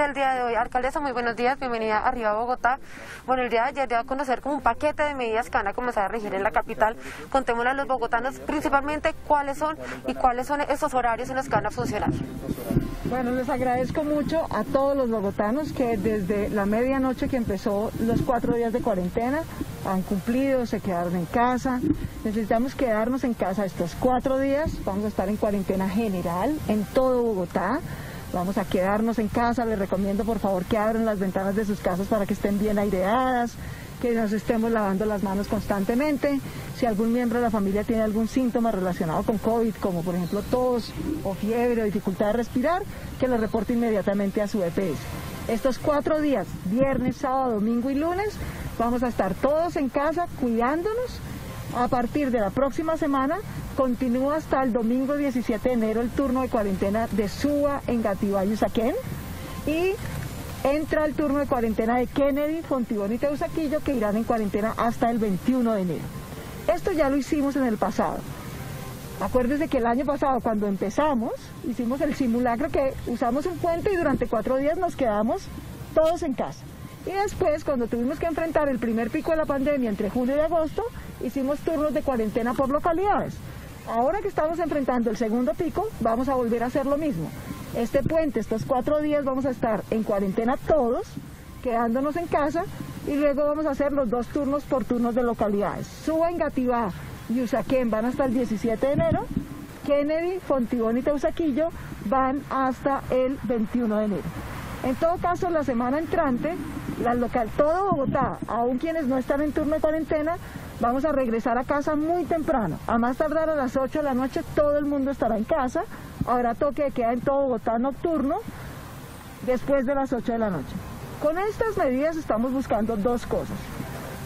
El día de hoy, alcaldesa, muy buenos días, bienvenida arriba a Bogotá. Bueno, el día de ayer dio a conocer como un paquete de medidas que van a comenzar a regir en la capital. Contémosle a los bogotanos principalmente cuáles son esos horarios en los que van a funcionar. Bueno, les agradezco mucho a todos los bogotanos que desde la medianoche que empezó los 4 días de cuarentena han cumplido, se quedaron en casa. Necesitamos quedarnos en casa estos 4 días, vamos a estar en cuarentena general en todo Bogotá. Vamos a quedarnos en casa, les recomiendo por favor que abran las ventanas de sus casas para que estén bien aireadas, que nos estemos lavando las manos constantemente. Si algún miembro de la familia tiene algún síntoma relacionado con COVID, como por ejemplo tos o fiebre o dificultad de respirar, que lo reporte inmediatamente a su EPS. Estos 4 días, viernes, sábado, domingo y lunes, vamos a estar todos en casa cuidándonos. A partir de la próxima semana continúa hasta el domingo 17 de enero el turno de cuarentena de Suba, Engativá y Usaquén, y entra el turno de cuarentena de Kennedy, Fontibón y Teusaquillo, que irán en cuarentena hasta el 21 de enero. Esto ya lo hicimos en el pasado. Acuérdense que el año pasado, cuando empezamos, hicimos el simulacro que usamos un puente y durante 4 días nos quedamos todos en casa. Y después, cuando tuvimos que enfrentar el primer pico de la pandemia entre julio y agosto, hicimos turnos de cuarentena por localidades. Ahora que estamos enfrentando el segundo pico, vamos a volver a hacer lo mismo. Este puente, estos 4 días vamos a estar en cuarentena todos, quedándonos en casa, y luego vamos a hacer los 2 turnos por turnos de localidades. Suba, Engativá y Usaquén van hasta el 17 de enero, Kennedy, Fontibón y Teusaquillo van hasta el 21 de enero. En todo caso, la semana entrante, todo Bogotá, aún quienes no están en turno de cuarentena, vamos a regresar a casa muy temprano. A más tardar a las 8 de la noche todo el mundo estará en casa. Habrá toque de queda en todo Bogotá nocturno después de las 8 de la noche. Con estas medidas estamos buscando 2 cosas.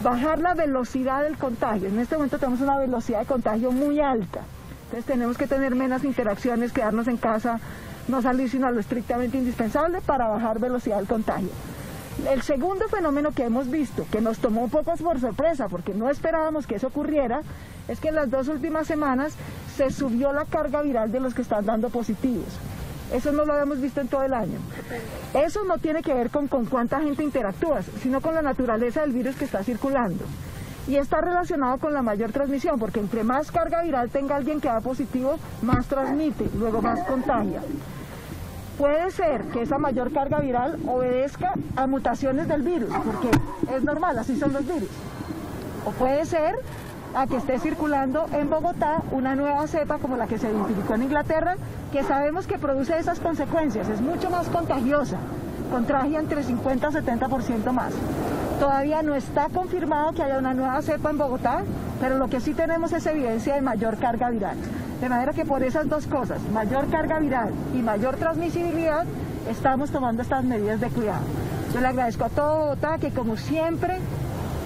Bajar la velocidad del contagio. En este momento tenemos una velocidad de contagio muy alta. Entonces tenemos que tener menos interacciones, quedarnos en casa, no salir sino a lo estrictamente indispensable para bajar velocidad del contagio. El segundo fenómeno que hemos visto, que nos tomó un poco por sorpresa porque no esperábamos que eso ocurriera, es que en las 2 últimas semanas se subió la carga viral de los que están dando positivos. Eso no lo habíamos visto en todo el año. Eso no tiene que ver con cuánta gente interactúas, sino con la naturaleza del virus que está circulando. Y está relacionado con la mayor transmisión, porque entre más carga viral tenga alguien que da positivo, más transmite, luego más contagia. Puede ser que esa mayor carga viral obedezca a mutaciones del virus, porque es normal, así son los virus. O puede ser a que esté circulando en Bogotá una nueva cepa como la que se identificó en Inglaterra, que sabemos que produce esas consecuencias, es mucho más contagiosa, contagia entre 50 y 70% más. Todavía no está confirmado que haya una nueva cepa en Bogotá, pero lo que sí tenemos es evidencia de mayor carga viral. De manera que por esas 2 cosas, mayor carga viral y mayor transmisibilidad, estamos tomando estas medidas de cuidado. Yo le agradezco a todo Bogotá que como siempre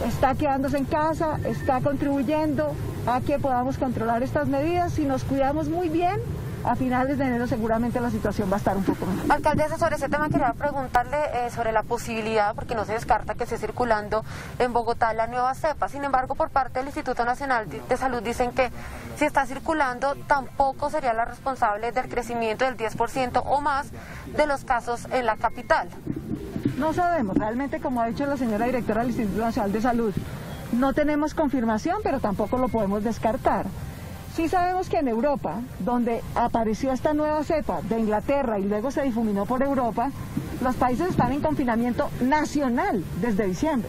está quedándose en casa, está contribuyendo a que podamos controlar estas medidas. Si nos cuidamos muy bien, a finales de enero seguramente la situación va a estar un poco mejor. Alcaldesa, sobre ese tema quería preguntarle sobre la posibilidad, porque no se descarta que esté circulando en Bogotá la nueva cepa. Sin embargo, por parte del Instituto Nacional de Salud dicen que si está circulando tampoco sería la responsable del crecimiento del 10% o más de los casos en la capital. No sabemos, realmente, como ha dicho la señora directora del Instituto Nacional de Salud, no tenemos confirmación, pero tampoco lo podemos descartar. Sí sabemos que en Europa, donde apareció esta nueva cepa de Inglaterra y luego se difuminó por Europa, los países están en confinamiento nacional desde diciembre,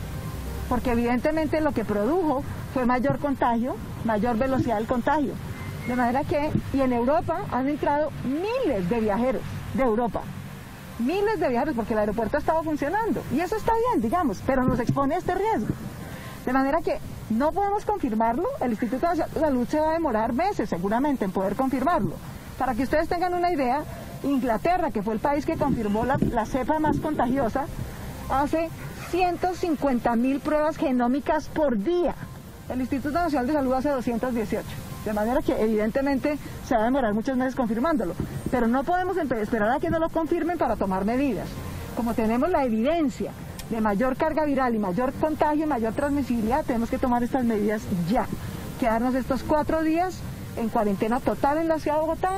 porque evidentemente lo que produjo fue mayor contagio, mayor velocidad del contagio. De manera que, y en Europa han entrado miles de viajeros de Europa, miles de viajeros, porque el aeropuerto estaba funcionando, y eso está bien, digamos, pero nos expone a este riesgo. De manera que no podemos confirmarlo, el Instituto Nacional de Salud se va a demorar meses seguramente en poder confirmarlo. Para que ustedes tengan una idea, Inglaterra, que fue el país que confirmó la cepa más contagiosa, hace 150.000 pruebas genómicas por día. El Instituto Nacional de Salud hace 218. De manera que evidentemente se va a demorar muchos meses confirmándolo. Pero no podemos esperar a que no lo confirmen para tomar medidas. Como tenemos la evidencia de mayor carga viral y mayor contagio y mayor transmisibilidad, tenemos que tomar estas medidas ya. Quedarnos estos 4 días en cuarentena total en la ciudad de Bogotá,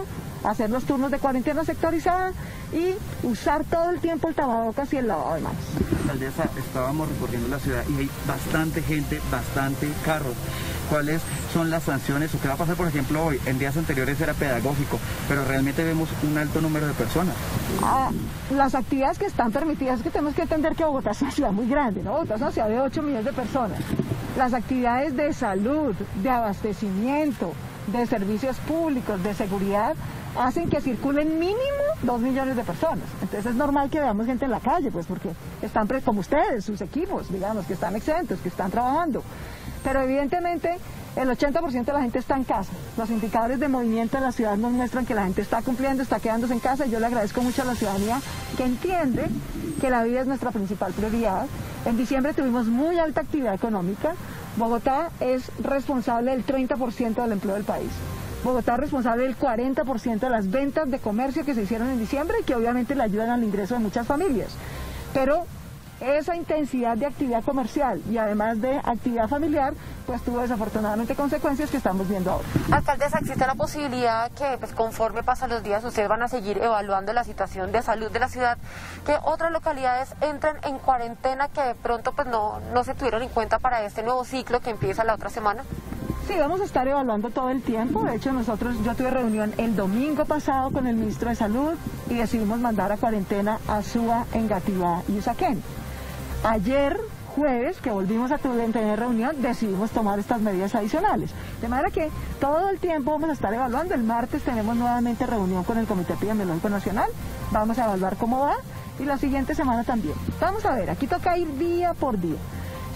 hacer los turnos de cuarentena sectorizada y usar todo el tiempo el tapabocas y el lavado de manos. Alcaldesa, estábamos recorriendo la ciudad y hay bastante gente, bastante carros. ¿Cuáles son las sanciones o qué va a pasar, por ejemplo, hoy? En días anteriores era pedagógico, pero realmente vemos un alto número de personas. Las actividades que están permitidas, es que tenemos que entender que Bogotá es una ciudad muy grande, ¿no? Bogotá es una ciudad de 8 millones de personas. Las actividades de salud, de abastecimiento, de servicios públicos, de seguridad, hacen que circulen mínimo 2 millones de personas. Entonces es normal que veamos gente en la calle, pues porque están como ustedes, sus equipos, digamos, que están exentos, que están trabajando. Pero evidentemente el 80% de la gente está en casa. Los indicadores de movimiento de la ciudad nos muestran que la gente está cumpliendo, está quedándose en casa, y yo le agradezco mucho a la ciudadanía que entiende que la vida es nuestra principal prioridad. En diciembre tuvimos muy alta actividad económica. Bogotá es responsable del 30% del empleo del país. Bogotá es responsable del 40% de las ventas de comercio que se hicieron en diciembre y que obviamente le ayudan al ingreso de muchas familias. Pero esa intensidad de actividad comercial y además de actividad familiar, pues tuvo desafortunadamente consecuencias que estamos viendo ahora. Alcaldesa, ¿existe la posibilidad que pues, conforme pasan los días ustedes van a seguir evaluando la situación de salud de la ciudad, que otras localidades entren en cuarentena que de pronto pues no se tuvieron en cuenta para este nuevo ciclo que empieza la otra semana? Sí, vamos a estar evaluando todo el tiempo. De hecho, yo tuve reunión el domingo pasado con el ministro de Salud y decidimos mandar a cuarentena a Suba, Engativá y Usaquén. Ayer, jueves, que volvimos a tener reunión, decidimos tomar estas medidas adicionales. De manera que todo el tiempo vamos a estar evaluando. El martes tenemos nuevamente reunión con el Comité Epidemiológico Nacional. Vamos a evaluar cómo va y la siguiente semana también. Vamos a ver, aquí toca ir día por día.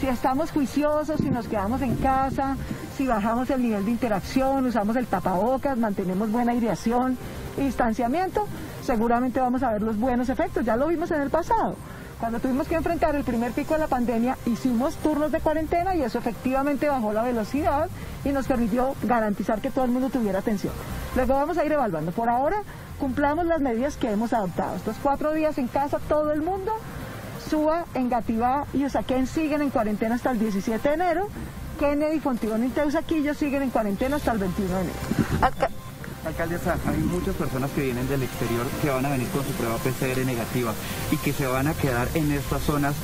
Si estamos juiciosos, si nos quedamos en casa, si bajamos el nivel de interacción, usamos el tapabocas, mantenemos buena aireación y distanciamiento, seguramente vamos a ver los buenos efectos. Ya lo vimos en el pasado. Cuando tuvimos que enfrentar el primer pico de la pandemia, hicimos turnos de cuarentena y eso efectivamente bajó la velocidad y nos permitió garantizar que todo el mundo tuviera atención. Luego vamos a ir evaluando. Por ahora, cumplamos las medidas que hemos adoptado. Estos 4 días en casa, todo el mundo. Suba, Engativá y Usaquén siguen en cuarentena hasta el 17 de enero. Kennedy, Fontibón y Teusaquillo siguen en cuarentena hasta el 21 de enero. Alcaldesa, hay muchas personas que vienen del exterior que van a venir con su prueba PCR negativa y que se van a quedar en estas zonas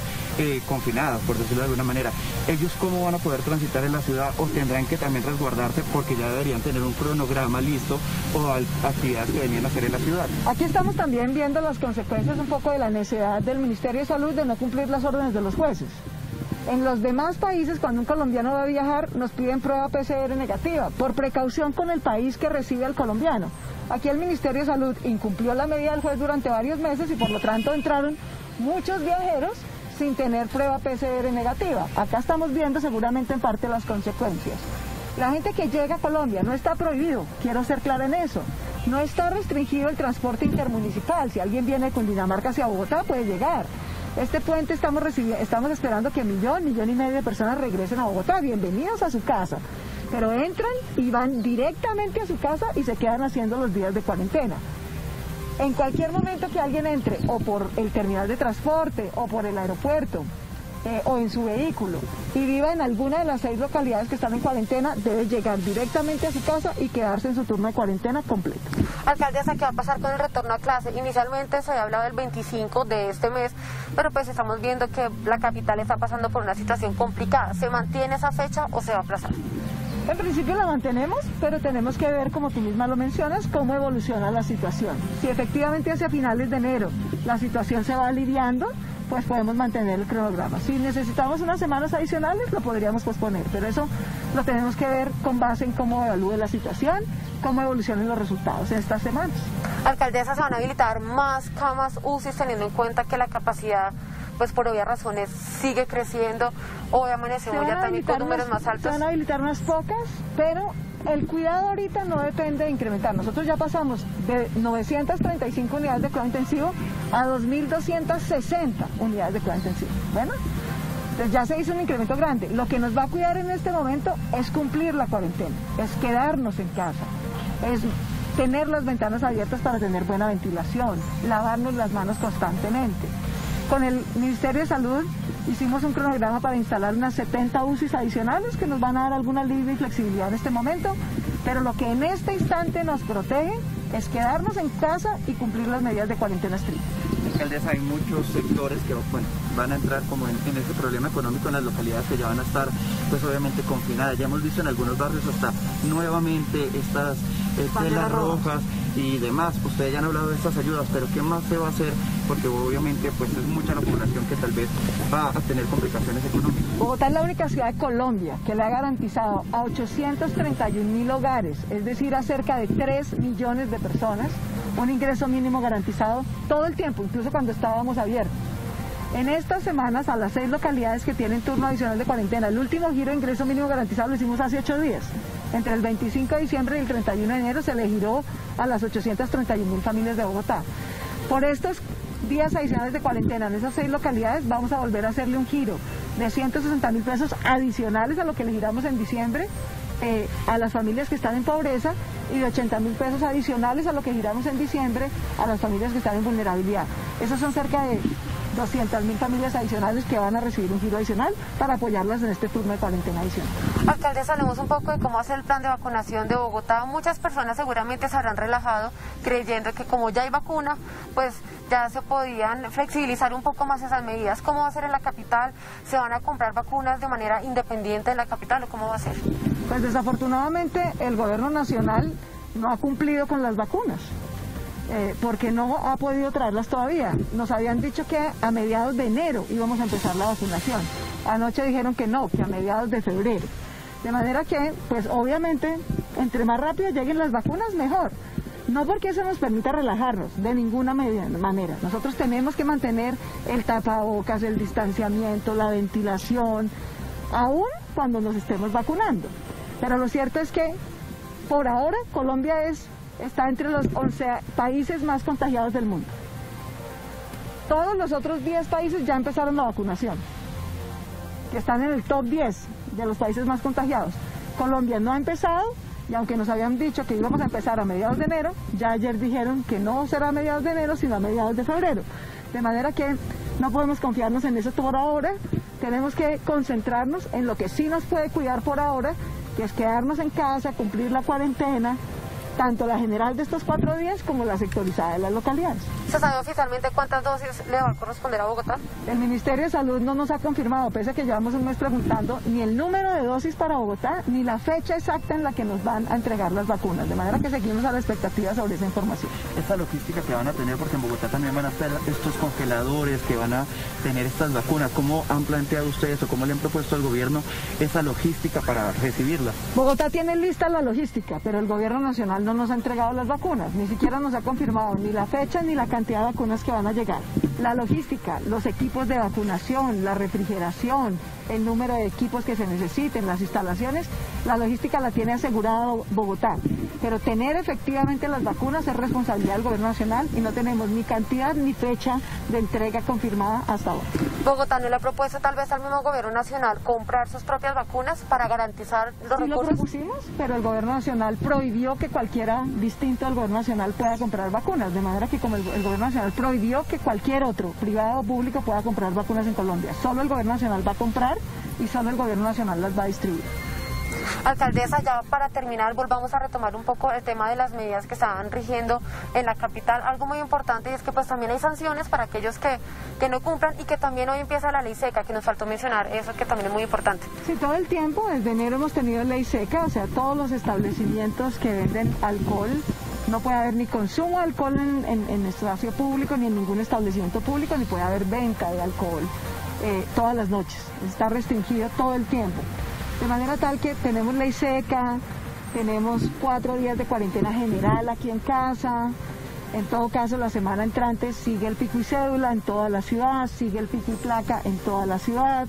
confinadas, por decirlo de alguna manera. ¿Ellos cómo van a poder transitar en la ciudad o tendrán que también resguardarse porque ya deberían tener un cronograma listo o actividades que venían a hacer en la ciudad? Aquí estamos también viendo las consecuencias un poco de la necesidad del Ministerio de Salud de no cumplir las órdenes de los jueces. En los demás países, cuando un colombiano va a viajar, nos piden prueba PCR negativa, por precaución con el país que recibe al colombiano. Aquí el Ministerio de Salud incumplió la medida del juez durante varios meses y por lo tanto entraron muchos viajeros sin tener prueba PCR negativa. Acá estamos viendo seguramente en parte las consecuencias. La gente que llega a Colombia no está prohibido, quiero ser clara en eso. No está restringido el transporte intermunicipal. Si alguien viene de Cundinamarca hacia Bogotá, puede llegar. Este puente estamos esperando que millón y medio de personas regresen a Bogotá. Bienvenidos a su casa. Pero entran y van directamente a su casa y se quedan haciendo los días de cuarentena. En cualquier momento que alguien entre, o por el terminal de transporte, o por el aeropuerto, o en su vehículo, y viva en alguna de las 6 localidades que están en cuarentena, debe llegar directamente a su casa y quedarse en su turno de cuarentena completo. Alcaldesa, ¿qué va a pasar con el retorno a clase? Inicialmente se había hablado del 25 de este mes, pero pues estamos viendo que la capital está pasando por una situación complicada. ¿Se mantiene esa fecha o se va a aplazar? En principio la mantenemos, pero tenemos que ver, como tú misma lo mencionas, cómo evoluciona la situación. Si efectivamente hacia finales de enero la situación se va aliviando, pues podemos mantener el cronograma. Si necesitamos unas semanas adicionales, lo podríamos posponer, pero eso lo tenemos que ver con base en cómo evalúe la situación, cómo evolucionen los resultados en estas semanas. Alcaldesa, ¿se van a habilitar más camas UCI teniendo en cuenta que la capacidad, pues por obvias razones, sigue creciendo? Hoy amanecemos ya también con números más altos. Se van a habilitar unas pocas, pero el cuidado ahorita no depende de incrementar. Nosotros ya pasamos de 935 unidades de cuidado intensivo a 2.260 unidades de cuidado intensivo. Bueno, entonces ya se hizo un incremento grande. Lo que nos va a cuidar en este momento es cumplir la cuarentena, es quedarnos en casa, es tener las ventanas abiertas para tener buena ventilación, lavarnos las manos constantemente. Con el Ministerio de Salud hicimos un cronograma para instalar unas 70 UCIs adicionales que nos van a dar algún alivio y flexibilidad en este momento, pero lo que en este instante nos protege es quedarnos en casa y cumplir las medidas de cuarentena estricta. Alcaldesa, hay muchos sectores que van a entrar como en ese problema económico en las localidades que ya van a estar pues obviamente confinadas. Ya hemos visto en algunos barrios hasta nuevamente estas telas rojas y demás. Ustedes ya han hablado de estas ayudas, pero ¿qué más se va a hacer? Porque obviamente pues es mucha la población que tal vez va a tener complicaciones económicas. Bogotá es la única ciudad de Colombia que le ha garantizado a 831.000 hogares, es decir, a cerca de 3 millones de personas, un ingreso mínimo garantizado todo el tiempo, incluso cuando estábamos abiertos. En estas semanas, a las 6 localidades que tienen turno adicional de cuarentena, el último giro de ingreso mínimo garantizado lo hicimos hace 8 días. Entre el 25 de diciembre y el 31 de enero se le giró a las 831.000 familias de Bogotá. Por estos días adicionales de cuarentena en esas 6 localidades vamos a volver a hacerle un giro de 160.000 pesos adicionales a lo que le giramos en diciembre a las familias que están en pobreza y de 80.000 pesos adicionales a lo que giramos en diciembre a las familias que están en vulnerabilidad. Esos son cerca de 200.000 familias adicionales que van a recibir un giro adicional para apoyarlas en este turno de cuarentena adicional. Alcaldesa, hablemos un poco de cómo hacer el plan de vacunación de Bogotá. Muchas personas seguramente se habrán relajado creyendo que como ya hay vacuna, pues ya se podían flexibilizar un poco más esas medidas. ¿Cómo va a ser en la capital? ¿Se van a comprar vacunas de manera independiente en la capital o cómo va a ser? Pues desafortunadamente el gobierno nacional no ha cumplido con las vacunas. Porque no ha podido traerlas todavía. Nos habían dicho que a mediados de enero íbamos a empezar la vacunación. Anoche dijeron que no, que a mediados de febrero. De manera que, pues obviamente, entre más rápido lleguen las vacunas, mejor. No porque eso nos permita relajarnos, de ninguna manera. Nosotros tenemos que mantener el tapabocas, el distanciamiento, la ventilación, aún cuando nos estemos vacunando. Pero lo cierto es que, por ahora, Colombia está entre los 11 países más contagiados del mundo. Todos los otros 10 países ya empezaron la vacunación, que están en el top 10 de los países más contagiados. Colombia no ha empezado, y aunque nos habían dicho que íbamos a empezar a mediados de enero, ya ayer dijeron que no será a mediados de enero, sino a mediados de febrero. De manera que no podemos confiarnos en eso por ahora, tenemos que concentrarnos en lo que sí nos puede cuidar por ahora, que es quedarnos en casa, cumplir la cuarentena, tanto la general de estos 4 días como la sectorizada de las localidades. ¿Se sabe oficialmente cuántas dosis le va a corresponder a Bogotá? El Ministerio de Salud no nos ha confirmado, pese a que llevamos un mes preguntando, ni el número de dosis para Bogotá, ni la fecha exacta en la que nos van a entregar las vacunas, de manera que seguimos a la expectativa sobre esa información. Esta logística que van a tener, porque en Bogotá también van a estar estos congeladores que van a tener estas vacunas, ¿cómo han planteado ustedes o cómo le han propuesto al gobierno esa logística para recibirlas? Bogotá tiene lista la logística, pero el gobierno nacional no nos ha entregado las vacunas, ni siquiera nos ha confirmado ni la fecha ni la cantidad de vacunas que van a llegar. La logística, los equipos de vacunación, la refrigeración, el número de equipos que se necesiten, las instalaciones, la logística la tiene asegurado Bogotá, pero tener efectivamente las vacunas es responsabilidad del gobierno nacional y no tenemos ni cantidad ni fecha de entrega confirmada hasta ahora. ¿Bogotá no le ha propuesto tal vez al mismo gobierno nacional comprar sus propias vacunas para garantizar los recursos? Lo propusimos, pero el gobierno nacional prohibió que cualquiera distinto al gobierno nacional pueda comprar vacunas, de manera que como el gobierno nacional prohibió que cualquier otro, privado o público, pueda comprar vacunas en Colombia. Solo el gobierno nacional va a comprar y solo el gobierno nacional las va a distribuir. Alcaldesa, ya para terminar, volvamos a retomar un poco el tema de las medidas que estaban rigiendo en la capital. Algo muy importante y es que pues también hay sanciones para aquellos que no cumplan y que también hoy empieza la ley seca, que nos faltó mencionar eso, que también es muy importante. Sí, todo el tiempo, desde enero hemos tenido ley seca, o sea, todos los establecimientos que venden alcohol, no puede haber ni consumo de alcohol en espacio público, ni en ningún establecimiento público, ni puede haber venta de alcohol todas las noches. Está restringido todo el tiempo. De manera tal que tenemos ley seca, tenemos 4 días de cuarentena general aquí en casa. En todo caso, la semana entrante sigue el pico y cédula en toda la ciudad, sigue el pico y placa en toda la ciudad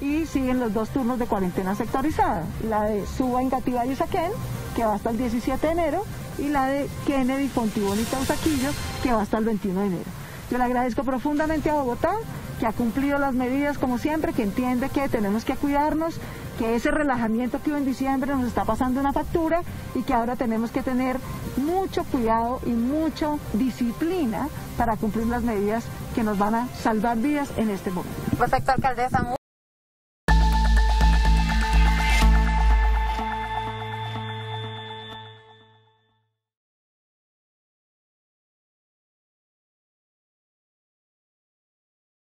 y siguen los 2 turnos de cuarentena sectorizada. La de Suba, Engativá y Usaquén, que va hasta el 17 de enero, y la de Kennedy, Fontibón y Teusaquillo, que va hasta el 21 de enero. Yo le agradezco profundamente a Bogotá, que ha cumplido las medidas como siempre, que entiende que tenemos que cuidarnos, que ese relajamiento que hubo en diciembre nos está pasando una factura y que ahora tenemos que tener mucho cuidado y mucha disciplina para cumplir las medidas que nos van a salvar vidas en este momento. Perfecto, alcaldesa.